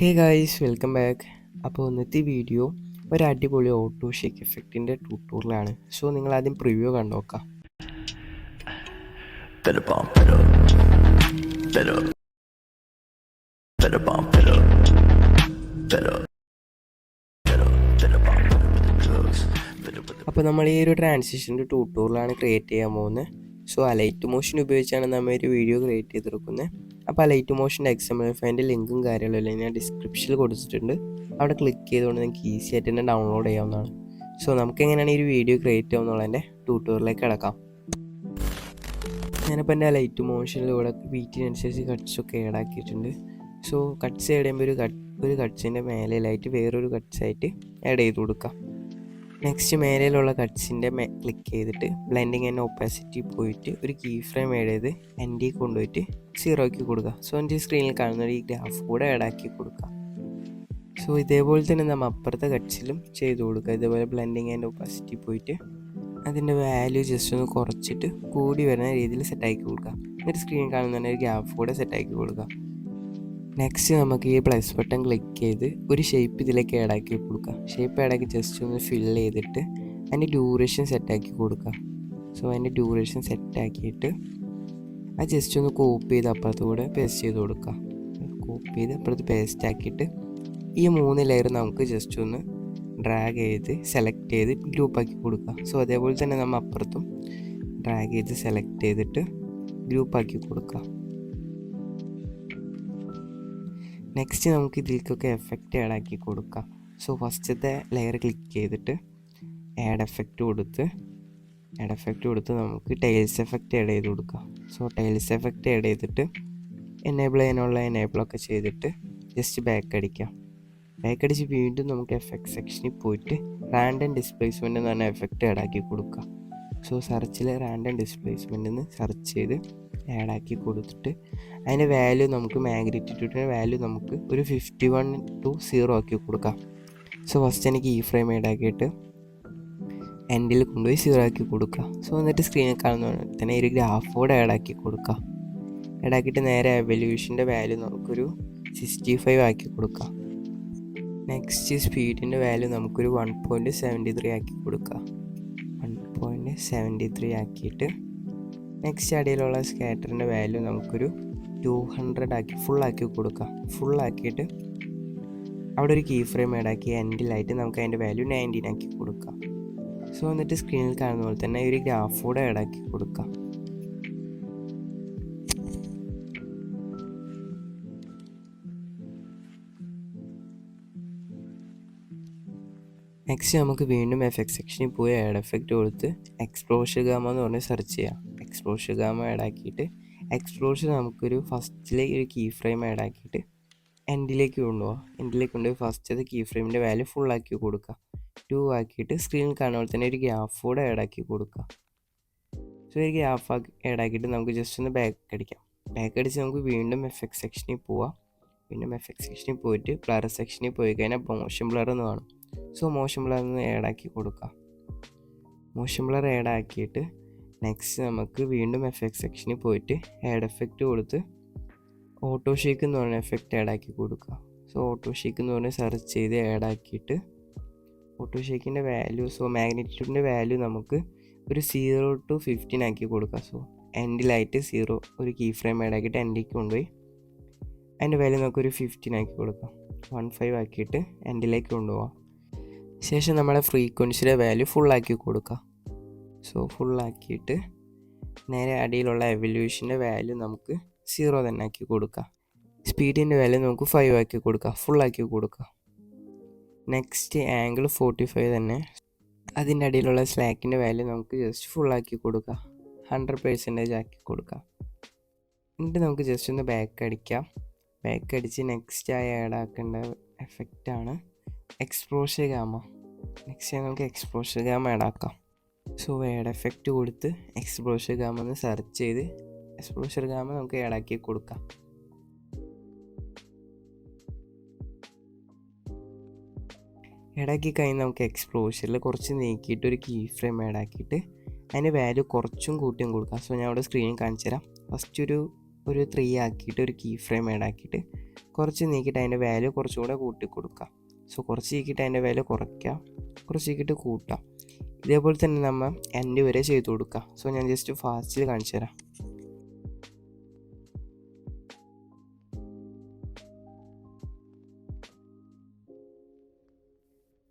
Hey guys, welcome back. അപ്പോൾ ഇന്നത്തെ video ഒരു അടിപൊളി ഓട്ടോ ഷേക്ക് എഫക്റ്റിൻ്റെ ട്യൂട്ടോറിയലാണ്. സോ നിങ്ങൾ ആദ്യം പ്രിവ്യൂ കണ്ടു നോക്കാം. Better bump it up. Better. Better bump it up. Better. Better. Better bump it up with the drugs. Better with the. അപ്പോൾ നമ്മൾ ഈ ഒരു ട്രാൻസിഷൻ്റെ ട്യൂട്ടോറിയലാണ് ക്രിയേറ്റ് ചെയ്യാൻ പോകുന്നത്. സോ ആ ലൈറ്റ് മോഷൻ ഉപയോഗിച്ചാണ് നമ്മൾ ഒരു വീഡിയോ ക്രിയേറ്റ് ചെയ്തെടുക്കുന്നത്. അപ്പോൾ ആ ലൈറ്റ് മോഷൻ്റെ XML ഫയലിൻ്റെ ലിങ്കും കാര്യങ്ങളെല്ലാം ഞാൻ ഡിസ്ക്രിപ്ഷനിൽ കൊടുത്തിട്ടുണ്ട്. അവിടെ ക്ലിക്ക് ചെയ്തുകൊണ്ട് നിങ്ങൾക്ക് ഈസി ആയിട്ട് തന്നെ ഡൗൺലോഡ് ചെയ്യാവുന്നതാണ്. സോ നമുക്ക് എങ്ങനെയാണ് ഈ ഒരു വീഡിയോ ക്രിയേറ്റ് ചെയ്യാവുന്നതിൻ്റെ ട്യൂട്ടോറിയലിലേക്ക് കിടക്കാം. ഞാനിപ്പോൾ എൻ്റെ ലൈറ്റ് മോഷനിലൂടെ ബീറ്റിനനുസരിച്ച് കട്ട്സൊക്കെ ആഡ് ആക്കിയിട്ടുണ്ട്. സോ കട്ട്സ് ആഡ് ചെയ്യുമ്പോൾ ഒരു കട്ട്സിൻ്റെ മേലെയായിട്ട് വേറൊരു കട്ട്സായിട്ട് ആഡ് ചെയ്ത് കൊടുക്കാം. നെക്സ്റ്റ് മേലെയുള്ള കട്ട്സിൻ്റെ ക്ലിക്ക് ചെയ്തിട്ട് ബ്ലെൻഡിങ് ആൻഡ് ഓപ്പാസിറ്റി പോയിട്ട് ഒരു കീ ഫ്രെയിം ആഡ് ചെയ്ത് എൻ്റെ കൊണ്ടുപോയിട്ട് 0 ആക്കി കൊടുക്കുക. സോ എൻ്റെ സ്ക്രീനിൽ കാണുന്ന ഈ ഗ്രാഫ് കൂടെ ആഡ് ആക്കി കൊടുക്കുക. സോ ഇതേപോലെ തന്നെ നമ്മൾ അപ്പുറത്തെ കട്ട്സിലും ചെയ്ത് കൊടുക്കുക. ഇതേപോലെ ബ്ലെൻഡിങ് ആൻഡ് ഓപ്പാസിറ്റി പോയിട്ട് അതിൻ്റെ വാല്യൂ ജസ്റ്റ് ഒന്ന് കുറച്ചിട്ട് കൂടി വരുന്ന രീതിയിൽ സെറ്റാക്കി കൊടുക്കുക. എന്നിട്ട് സ്ക്രീനിൽ കാണുന്ന ഒരു ഗ്രാഫ് കൂടെ സെറ്റാക്കി കൊടുക്കുക. നെക്സ്റ്റ് നമുക്ക് ഈ പ്ലസ് ബട്ടൺ ക്ലിക്ക് ചെയ്ത് ഒരു ഷേപ്പ് ഇതിലേക്ക് ആഡ് ആക്കി കൊടുക്കുക. ഷേപ്പ് ആഡ് ആക്കി ജസ്റ്റ് ഒന്ന് ഫില്ല് ചെയ്തിട്ട് അതിൻ്റെ ഡ്യൂറേഷൻ സെറ്റാക്കി കൊടുക്കുക. സോ അതിൻ്റെ ഡ്യൂറേഷൻ സെറ്റാക്കിയിട്ട് അത് ജസ്റ്റ് ഒന്ന് കോപ്പി ചെയ്ത് അപ്പുറത്ത് കൂടെ പേസ്റ്റ് ചെയ്ത് കൊടുക്കുക. കോപ്പി ചെയ്ത് അപ്പുറത്ത് പേസ്റ്റ് ആക്കിയിട്ട് ഈ 3 ലെയർ നമുക്ക് ജസ്റ്റ് ഒന്ന് ഡ്രാഗ് ചെയ്ത് സെലക്ട് ചെയ്ത് ഗ്രൂപ്പാക്കി കൊടുക്കുക. സോ അതേപോലെ തന്നെ നമ്മൾ അപ്പുറത്തും ഡ്രാഗ് ചെയ്ത് സെലക്ട് ചെയ്തിട്ട് ഗ്രൂപ്പാക്കി കൊടുക്കുക. നെക്സ്റ്റ് നമുക്ക് ഇതിലേക്കൊക്കെ എഫക്റ്റ് ആഡ് ആക്കി കൊടുക്കാം. സോ ഫസ്റ്റത്തെ ലെയർ ക്ലിക്ക് ചെയ്തിട്ട് ആഡ് എഫക്റ്റ് കൊടുത്ത് നമുക്ക് ടൈൽസ് എഫക്റ്റ് ആഡ് ചെയ്ത് കൊടുക്കാം. സോ ടൈൽസ് എഫക്റ്റ് ആഡ് ചെയ്തിട്ട് എനേബിൾ ചെയ്യാനുള്ള എനേബിളൊക്കെ ചെയ്തിട്ട് ജസ്റ്റ് ബാക്ക് അടിക്കാം. ബാക്ക് അടിച്ച് വീണ്ടും നമുക്ക് എഫക്റ്റ് സെക്ഷനിൽ പോയിട്ട് റാൻഡം ഡിസ്പ്ലേസ്മെൻ്റ് എന്ന് പറഞ്ഞ എഫക്റ്റ് ആഡ് ആക്കി കൊടുക്കാം. സോ സെർച്ചിൽ റാൻഡം ഡിസ്പ്ലേസ്മെൻ്റ് എന്ന് സെർച്ച് ചെയ്ത് ആഡ് ആക്കി കൊടുത്തിട്ട് അതിൻ്റെ വാല്യൂ നമുക്ക് മാഗ്നിറ്റ്യൂഡിൻ്റെ വാല്യൂ നമുക്ക് ഒരു 51 to 0 ആക്കി കൊടുക്കാം. സോ ഫസ്റ്റ് എനിക്ക് ഈ ഫ്രെയിം ആഡ് ആക്കിയിട്ട് എൻഡിൽ കൊണ്ടുപോയി 0 ആക്കി കൊടുക്കുക. സോ എന്നിട്ട് സ്ക്രീനിൽ കാണുന്ന പോലെ തന്നെ ഒരു ഗ്രാഫ് കൂടെ ആഡ് ആക്കി കൊടുക്കുക. ആഡ് ആക്കിയിട്ട് നേരെ എവല്യൂഷൻ്റെ വാല്യൂ നമുക്കൊരു 65 ആക്കി കൊടുക്കുക. നെക്സ്റ്റ് സ്പീഡിൻ്റെ വാല്യൂ നമുക്കൊരു 1.73 ആക്കി കൊടുക്കുക. 1.73 ആക്കിയിട്ട് നെക്സ്റ്റ് അടിയിലുള്ള സ്കാറ്ററിൻ്റെ വാല്യൂ നമുക്കൊരു 200 ആക്കി ഫുള്ളാക്കി കൊടുക്കാം. ഫുള്ളാക്കിയിട്ട് അവിടെ ഒരു കീ ഫ്രെയിം ആഡ് ആക്കി എൻഡിലായിട്ട് നമുക്ക് അതിൻ്റെ വാല്യൂ 19 ആക്കി കൊടുക്കാം. സോ എന്നിട്ട് സ്ക്രീനിൽ കാണുന്ന പോലെ തന്നെ ഒരു ഗ്രാഫ് കൂടെ ആഡ് ആക്കി കൊടുക്കാം. നെക്സ്റ്റ് നമുക്ക് വീണ്ടും എഫക്റ്റ് സെക്ഷനിൽ പോയി ആഡ് എഫക്റ്റ് കൊടുത്ത് എക്സ്പ്ലോഷൻ ഗാമ എന്ന് പറഞ്ഞ് സെർച്ച് ചെയ്യാം. എക്സ്പ്ലോഷൻ ഗാമ ആഡ് ആക്കിയിട്ട് എക്സ്പ്ലോഷൻ നമുക്കൊരു ഫസ്റ്റിലേക്ക് ഒരു കീ ഫ്രെയിം ആഡ് ആക്കിയിട്ട് എൻഡിലേക്ക് കൊണ്ടുപോയി ഫസ്റ്റത്തെ കീ ഫ്രെയിമിൻ്റെ വാല്യൂ ഫുള്ളാക്കി കൊടുക്കുക. 2 ആക്കിയിട്ട് സ്ക്രീനിൽ കാണുന്ന പോലെ തന്നെ ഒരു ഗ്രാഫ് കൂടെ ആഡ് ആക്കി കൊടുക്കുക. സോ ഒരു ഗ്രാഫ് ആഡ് ആക്കിയിട്ട് നമുക്ക് ജസ്റ്റ് ഒന്ന് ബാക്ക് അടിക്കാം. ബാക്ക് അടിച്ച് നമുക്ക് വീണ്ടും എഫക്റ്റ് സെക്ഷനിൽ പോവാം. വീണ്ടും എഫക്റ്റ് സെക്ഷനിൽ പോയിട്ട് ബ്ലർ സെക്ഷനിൽ പോയി കഴിഞ്ഞാൽ മോഷൻ ബ്ലർ എന്ന് കാണും. സോ മോഷൻ ബ്ലർ ഒന്ന് ആഡ് ആക്കി കൊടുക്കാം. മോഷൻ ബ്ലർ ആഡ് ആക്കിയിട്ട് നെക്സ്റ്റ് നമുക്ക് വീണ്ടും എഫക്റ്റ് സെക്ഷനിൽ പോയിട്ട് ആഡ് എഫക്റ്റ് കൊടുത്ത് ഓട്ടോ ഷേക്ക് എന്ന് പറഞ്ഞ എഫക്റ്റ് ആഡ് ആക്കി കൊടുക്കുക. സോ ഓട്ടോ ഷേക്ക് എന്ന് പറഞ്ഞ് സെർച്ച് ചെയ്ത് ആഡ് ആക്കിയിട്ട് ഓട്ടോ ഷേക്കിൻ്റെ വാല്യൂ മാഗ്നിറ്റ്യൂഡിൻ്റെ വാല്യൂ നമുക്ക് ഒരു 0 to 15 ആക്കി കൊടുക്കുക. സോ എൻഡിലായിട്ട് 0 ഒരു കീ ഫ്രെയിം ആഡ് ആക്കിയിട്ട് എൻഡിലേക്ക് കൊണ്ടുപോയി അതിൻ്റെ വാല്യൂ നമുക്കൊരു 15 ആക്കി കൊടുക്കാം. 15 ആക്കിയിട്ട് എൻഡിലേക്ക് കൊണ്ടുപോകാം. ശേഷം നമ്മുടെ ഫ്രീക്വൻസിയുടെ വാല്യൂ ഫുള്ളാക്കി കൊടുക്കുക. സോ ഫുള്ളാക്കിയിട്ട് നേരെ അടിയിലുള്ള എവല്യൂഷൻ്റെ വാല്യൂ നമുക്ക് 0 തന്നെ ആക്കി കൊടുക്കുക. സ്പീഡിൻ്റെ വാല്യൂ നമുക്ക് 5 ആക്കി കൊടുക്കുക. ഫുള്ളാക്കി കൊടുക്കുക. നെക്സ്റ്റ് ആംഗിൾ 45 തന്നെ. അതിൻ്റെ അടിയിലുള്ള സ്ലാക്കിൻ്റെ വാല്യൂ നമുക്ക് ജസ്റ്റ് ഫുള്ളാക്കി കൊടുക്കുക. 100% ആക്കി കൊടുക്കുക. എന്നിട്ട് നമുക്ക് ജസ്റ്റ് ഒന്ന് ബാക്ക് അടിക്കാം. ബാക്ക് അടിച്ച് നെക്സ്റ്റ് ആയി ആഡ് ആക്കേണ്ട എഫക്റ്റാണ് എക്സ്പ്ലോഷൻ ഗാമ. നെക്സ്റ്റ് നമുക്ക് എക്സ്പ്ലോഷൻ ഗാമ ആഡ് ആക്കാം. സോ ആഡ് എഫക്റ്റ് കൊടുത്ത് എക്സ്പ്ലോഷൻ ഗാമ എന്ന് സെർച്ച് ചെയ്ത് എക്സ്പ്ലോഷൻ ഗാമ നമുക്ക് ആഡ് ആക്കി കൊടുക്കാം. ആഡാക്കി കഴിഞ്ഞ് നമുക്ക് എക്സ്പ്ലോഷനിൽ കുറച്ച് നീക്കിയിട്ട് ഒരു കീ ഫ്രെയിം ആഡ് ആക്കിയിട്ട് അതിൻ്റെ വാല്യൂ കുറച്ചും കൂട്ടിയും കൊടുക്കാം. സോ ഞാൻ അവിടെ സ്ക്രീനിൽ കാണിച്ചു തരാം. ഫസ്റ്റ് ഒരു 3 ആക്കിയിട്ട് ഒരു കീ ഫ്രെയിം ആഡ് ആക്കിയിട്ട് കുറച്ച് നീക്കിയിട്ട് അതിൻ്റെ വാല്യൂ കുറച്ചും കൂടെ കൂട്ടി കൊടുക്കുക. സോ കുറച്ച് നീക്കിയിട്ട് അതിൻ്റെ വാല്യൂ കുറയ്ക്കുക, കുറച്ച് നീക്കിയിട്ട് കൂട്ടുക. ഇതേപോലെ തന്നെ നമ്മൾ എൻഡ് വരെ ചെയ്ത് കൊടുക്കുക. സോ ഞാൻ ജസ്റ്റ് ഫാസ്റ്റിൽ കാണിച്ചു തരാം.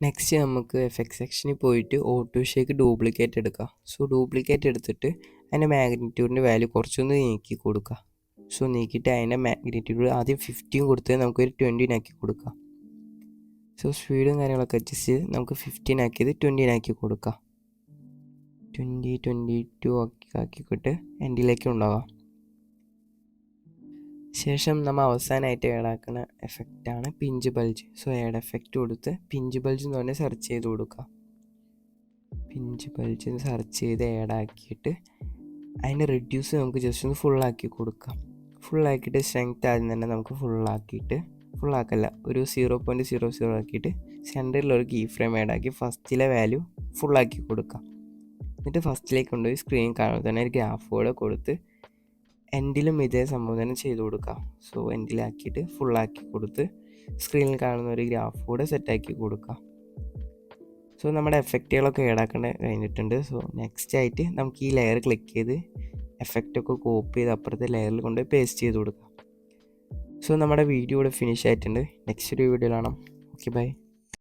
നെക്സ്റ്റ് നമുക്ക് എഫക്ട് സെക്ഷനിൽ പോയിട്ട് ഓട്ടോ ഷേക്ക് ഡ്യൂപ്ലിക്കേറ്റ് എടുക്കുക. സോ ഡ്യൂപ്ലിക്കേറ്റ് എടുത്തിട്ട് അതിൻ്റെ മാഗ്നിറ്റ്യൂഡിൻ്റെ വാല്യൂ കുറച്ചൊന്ന് നീക്കി കൊടുക്കുക. സോ നീക്കിയിട്ട് അതിൻ്റെ മാഗ്നിറ്റ്യൂഡ് ആദ്യം 15 കൊടുത്ത് നമുക്കൊരു 20 ആക്കി കൊടുക്കുക. സോ സ്പീഡും കാര്യങ്ങളൊക്കെ അഡ്ജസ്റ്റ് ചെയ്ത് നമുക്ക് 15 ആക്കിയത് 20 ആക്കി കൊടുക്കുക. 22 ആക്കിയിട്ട് എൻഡിലേക്ക് ഉണ്ടാവാം. ശേഷം നമ്മൾ അവസാനമായിട്ട് ആഡാക്കുന്ന എഫക്റ്റാണ് pinch bulge. So add effect കൊടുത്ത് പിഞ്ച് ബൾജ് എന്ന് പറഞ്ഞാൽ സെർച്ച് ചെയ്ത് കൊടുക്കുക. പിഞ്ച് ബൾജ് സെർച്ച് ചെയ്ത് ആഡാക്കിയിട്ട് അതിൻ്റെ റെഡ്യൂസ് നമുക്ക് ജസ്റ്റ് ഒന്ന് ഫുള്ളാക്കി കൊടുക്കാം. ഫുള്ളാക്കിയിട്ട് സ്ട്രെങ്ത് ആദ്യം തന്നെ നമുക്ക് ഫുള്ളാക്കല്ല, ഒരു 0.00 ആക്കിയിട്ട് സെൻറ്ററിലൊരു കീ ഫ്രെയിം ആഡാക്കി ഫസ്റ്റിലെ വാല്യൂ ഫുള്ളാക്കി കൊടുക്കാം. എന്നിട്ട് ഫസ്റ്റിലേക്ക് കൊണ്ടുപോയി സ്ക്രീൻ കാണുമ്പോൾ തന്നെ ഒരു ഗ്രാഫ് കൂടെ കൊടുത്ത് എൻഡിലും ഇതേ സംഭവം തന്നെ ചെയ്ത് കൊടുക്കാം. സോ എൻഡിലാക്കിയിട്ട് ഫുള്ളാക്കി കൊടുത്ത് സ്ക്രീനിൽ കാണുന്ന ഒരു ഗ്രാഫ് കൂടെ സെറ്റാക്കി കൊടുക്കാം. സോ നമ്മുടെ എഫക്റ്റുകളൊക്കെ ഏടാക്കേണ്ട കഴിഞ്ഞിട്ടുണ്ട്. സോ നെക്സ്റ്റ് ആയിട്ട് നമുക്ക് ഈ ലെയർ ക്ലിക്ക് ചെയ്ത് എഫക്റ്റൊക്കെ കോപ്പി ചെയ്ത് അപ്പുറത്തെ ലെയറിൽ കൊണ്ട് പേസ്റ്റ് ചെയ്ത് കൊടുക്കാം. സോ നമ്മുടെ വീഡിയോ ഇവിടെ ഫിനിഷ് ആയിട്ടുണ്ട്. നെക്സ്റ്റ് ഒരു വീഡിയോയിൽ കാണാം. Okay, by.